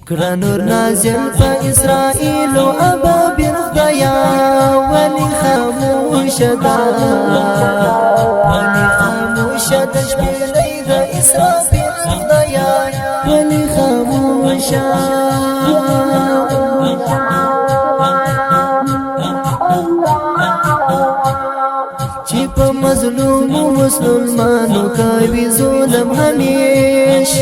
کرانور نازل په اسرائیل او ابابیل خدایا ولی خاموش ده ولی خاموش ده شپېلۍ د اسرافیل خدایا ولی خاموش چې په مظلوم مسلمانو کوي ظلم همیش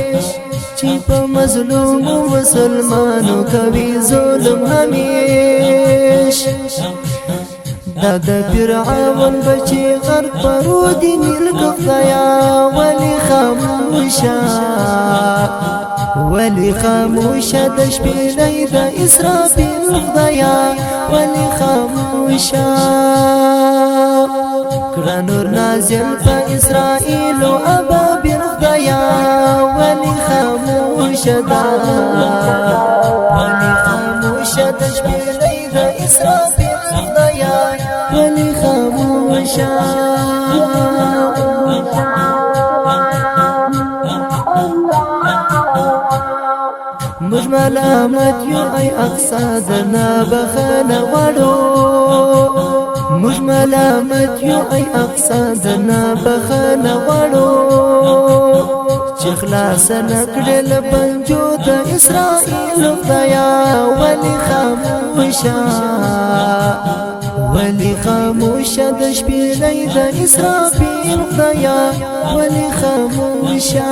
چې په مظلوم مسلمانو کوي ظلم همیش دا د فرعون بچي غرق پرودي ملک خدایا ولی خاموشا ولی خاموشا د شپېلۍ د اسرافیل خدایا ولی خاموشا کرانور نازل په اسرائیل او ابابیل خدایا ولی خاموش ده ولی خاموش ده شپېلۍ د اسرافیل خدایا ولی خاموش موږ ملامت یو ای اقصا درنا بخښنه غواړو موږ ملامت یو ای اقصا درنا بخښنه غواړو چې خلاص نکړې له پنجو د اسرائیل خدایا ولی خاموشه ولی خاموشه د شپېلۍ د اسرافیل خدایا ولی خاموشه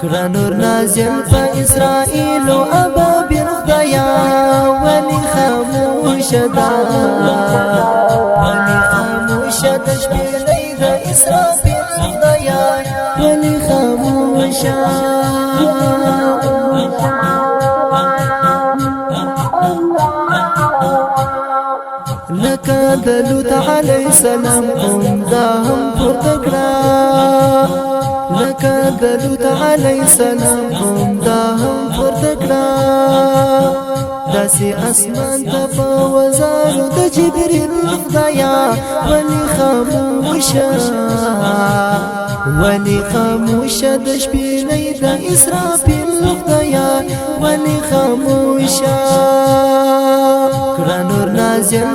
کرانور نازل په اسرائیل او ابابیل خدایا ولی خاموش ده ولی خاموش د شپېلۍ د اسرافیل خدایا ولی خاموش لکه د لوط علیه السلام قوم دا هم پورته کړه لکه د لوط علیه السلام قوم دا هم پورته کړه داسې اسمان ته په وزارو د جبریل خدایا ولی خاموشه ولی خاموشه د شپېلۍ د اسرافیل خدایا ولی خاموشه کرانور نازل